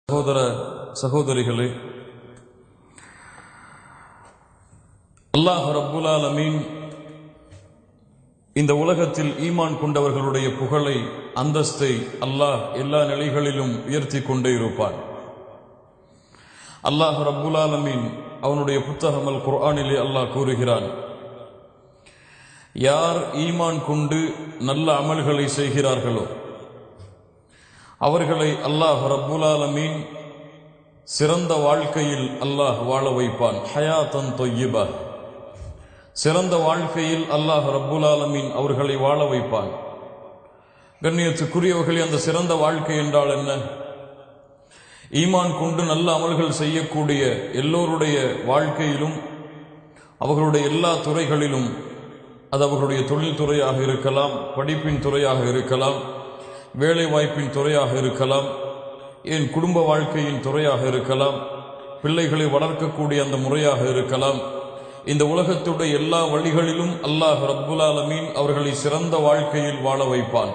சகோதர சகோதரிகளே, அல்லாஹ் ரப்புல் ஆலமீன் இந்த உலகத்தில் ஈமான் கொண்டவர்களுடைய புகழை, அந்தஸ்தை அல்லாஹ் எல்லா நிலைகளிலும் உயர்த்தி கொண்டே இருப்பான். அல்லாஹ் ரப்புல் ஆலமீன் அவனுடைய புத்தகம் அல் குர்ஆனிலே அல்லாஹ் கூறுகிறான், யார் ஈமான் கொண்டு நல்ல அமல்களை செய்கிறார்களோ அவர்களை அல்லாஹ் ரப்புல் ஆலமீன் சிறந்த வாழ்க்கையில் அல்லாஹ் வாழ வைப்பான். ஹயாத்தன் தொய்யிபா, சிறந்த வாழ்க்கையில் அல்லாஹ் ரப்புல் ஆலமீன் அவர்களை வாழ வைப்பான். கண்ணியத்துக்குரியவர்களே, அந்த சிறந்த வாழ்க்கை என்றால் என்ன? ஈமான் கொண்டு நல்ல அமல்கள் செய்யக்கூடிய எல்லோருடைய வாழ்க்கையிலும், அவர்களுடைய எல்லா துறைகளிலும், அது அவர்களுடைய தொழில் துறையாக இருக்கலாம், படிப்பின் துறையாக இருக்கலாம், வேலை வாய்ப்பின் துறையாக இருக்கலாம், ஏன் குடும்ப வாழ்க்கையின் துறையாக இருக்கலாம், பிள்ளைகளை வளர்க்கக்கூடிய அந்த முறையாக இருக்கலாம். இந்த உலகத்துடைய எல்லா வழிகளிலும் அல்லாஹ் ரப்புல் ஆலமீன் அவர்களை சிறந்த வாழ்க்கையில் வாழ வைப்பான்.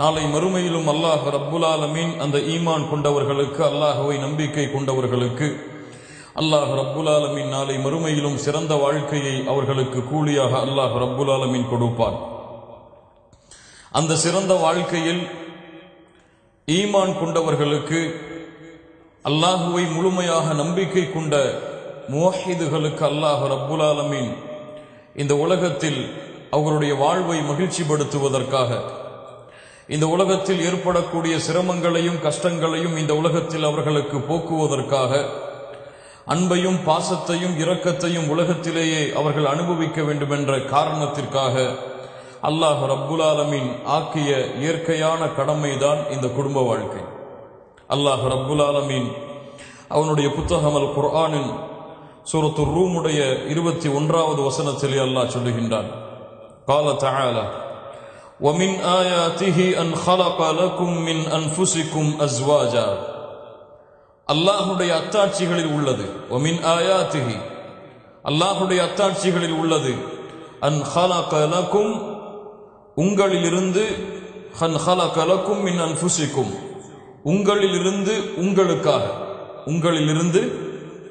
நாளை மறுமையிலும் அல்லாஹ் ரப்புல் ஆலமீன் அந்த ஈமான் கொண்டவர்களுக்கு, அல்லாஹ்வை நம்பிக்கை கொண்டவர்களுக்கு அல்லாஹ் ரப்புல் ஆலமீன் நாளை மறுமையிலும் சிறந்த வாழ்க்கையை அவர்களுக்கு கூலியாக அல்லாஹ் ரப்புல் ஆலமீன் கொடுப்பான். அந்த சிறந்த வாழ்க்கையில் ஈமான் கொண்டவர்களுக்கு, அல்லாஹுவை முழுமையாக நம்பிக்கை கொண்ட முவஹிதுகளுக்கு அல்லாஹ் ரப்புல் ஆலமீன் இந்த உலகத்தில் அவர்களுடைய வாழ்வை மகிழ்ச்சிப்படுத்துவதற்காக, இந்த உலகத்தில் ஏற்படக்கூடிய சிரமங்களையும் கஷ்டங்களையும் இந்த உலகத்தில் அவர்களுக்கு போக்குவதற்காக, அன்பையும் பாசத்தையும் இரக்கத்தையும் உலகத்திலேயே அவர்கள் அனுபவிக்க வேண்டும் என்ற காரணத்திற்காக அல்லாஹ் ரப்புல் ஆலமீன் ஆக்கிய இயற்கையான கடமைதான் இந்த குடும்ப வாழ்க்கை. அல்லாஹ் ரப்புல் ஆலமீன் அவனுடைய புத்தகம் அல் குர்ஆனின் சூரத்து ரூமுடைய 21வது வசனத்திலே அல்லாஹ் சொல்லுகின்றான், قال تعالى ومن آياته أن خلق لكم من أنفسكم أزواجا. அல்லாஹ்வுடைய அத்தாட்சிகளில் உள்ளது, ومن آياته அல்லாஹ்வுடைய அத்தாட்சிகளில் உள்ளது, أن خلق لكم உங்களிலிருந்து, ஹன் خلق لكم من أنفسكم உங்களிலிருந்து உங்களுக்காக, உங்களிலிருந்து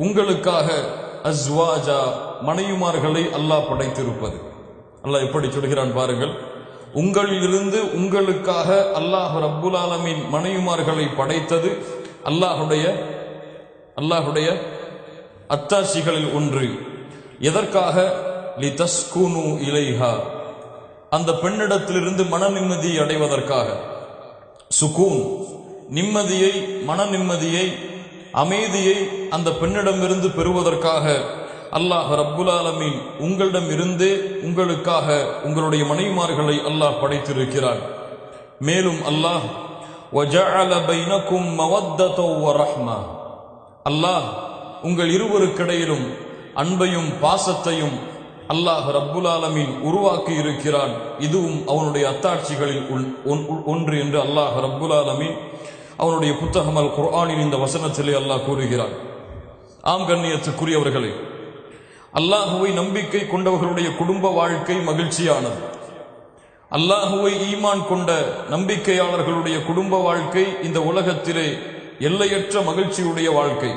உங்களுக்காக, அஸ்வாஜா மனைவிமார்களை அல்லாஹ் படைத்திருப்பது. அல்லாஹ் எப்படி சொல்கிறான் பாருங்கள், உங்களிலிருந்து உங்களுக்காக அல்லாஹ் ரப்புல் ஆலமீன் மனைவிமார்களை படைத்தது அல்லாஹுடைய அத்தாட்சிகளில் ஒன்று. எதற்காக? லிதஸ்குனு இலைஹா, அந்த பெண்ணிடத்திலிருந்து மன நிம்மதியை அடைவதற்காக. சுகூன், நிம்மதியை, மன நிம்மதியை, அமைதியை அந்த பெண்ணிடமிருந்து பெறுவதற்காக அல்லாஹ் ரப்புல் ஆலமீன் உங்களிடம் இருந்தே உங்களுக்காக உங்களுடைய மனைவிமார்களை அல்லாஹ் படைத்திருக்கிறான். மேலும் அல்லாஹ் வஜஅல பைனகும் மவத்தத வரஹ்மா, அல்லாஹ் உங்கள் இருவருக்கிடையிலும் அன்பையும் பாசத்தையும் அல்லாஹ் ரப்புல் ஆலமீன் உருவாக்கி இருக்கிறான். இதுவும் அவனுடைய அத்தாட்சிகளில் ஒன்று என்று அல்லாஹ் ரப்புல் ஆலமீன் அவனுடைய புத்தகம் அல் குர்ஆனின் இந்த வசனத்திலே அல்லாஹ் கூறுகிறான். ஆம் கண்ணியத்துக்குரியவர்களே, அல்லாஹுவை நம்பிக்கை கொண்டவர்களுடைய குடும்ப வாழ்க்கை மகிழ்ச்சியானது. அல்லாஹுவை ஈமான் கொண்ட நம்பிக்கையாளர்களுடைய குடும்ப வாழ்க்கை இந்த உலகத்திலே எல்லையற்ற மகிழ்ச்சியுடைய வாழ்க்கை.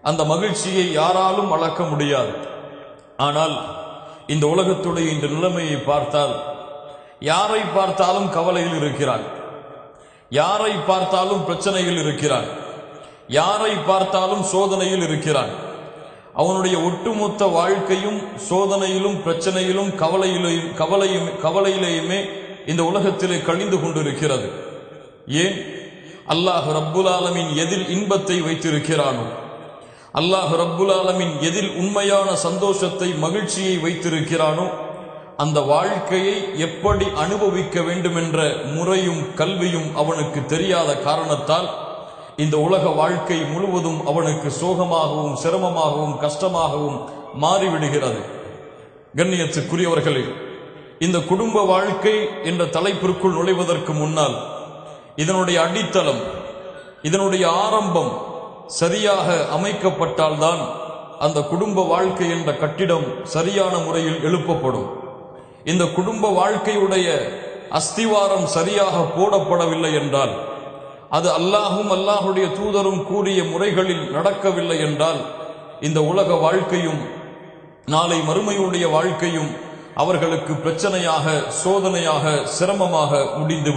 அந்த மகிழ்ச்சியை யாராலும் அளக்க முடியாது. ஆனால் இந்த உலகத்துடைய இந்த நிலைமையை பார்த்தால், யாரை பார்த்தாலும் கவலையில் இருக்கிறான், யாரை பார்த்தாலும் பிரச்சனையில் இருக்கிறான், யாரை பார்த்தாலும் சோதனையில் இருக்கிறான். அவனுடைய ஒட்டுமொத்த வாழ்க்கையும் சோதனையிலும் பிரச்சனையிலும் கவலையிலேயுமே இந்த உலகத்திலே கழிந்து கொண்டிருக்கிறது. ஏன்? அல்லாஹ் ரப்புல் ஆலமீன் எதில் இன்பத்தை வைத்திருக்கிறானோ, அல்லாஹ் ரப்புல் ஆலமீன் எதில் உண்மையான சந்தோஷத்தை, மகிழ்ச்சியை வைத்திருக்கிறானோ, அந்த வாழ்க்கையை எப்படி அனுபவிக்க வேண்டும் என்ற முறையும் கல்வியும் அவனுக்கு தெரியாத காரணத்தால் இந்த உலக வாழ்க்கை முழுவதும் அவனுக்கு சோகமாகவும் சிரமமாகவும் கஷ்டமாகவும் மாறிவிடுகிறது. கண்ணியத்துக்குரியவர்களே, இந்த குடும்ப வாழ்க்கை என்ற தலைப்பிற்குள் நுழைவதற்கு முன்னால் இதனுடைய அடித்தளம், இதனுடைய ஆரம்பம் சரியாக அமைக்கப்பட்டால்தான் அந்த குடும்ப வாழ்க்கை என்ற கட்டிடம் சரியான முறையில் எழுப்பப்படும். இந்த குடும்ப வாழ்க்கையுடைய அஸ்திவாரம் சரியாக போடப்படவில்லை என்றால் அது அல்லாஹும் அல்லாஹுடைய தூதரும் கூறிய முறைகளில் நடக்கவில்லை என்றால் இந்த உலக வாழ்க்கையும் நாளை மறுமையுடைய வாழ்க்கையும் அவர்களுக்கு பிரச்சனையாக, சோதனையாக, சிரமமாக முடிந்துவிடும்.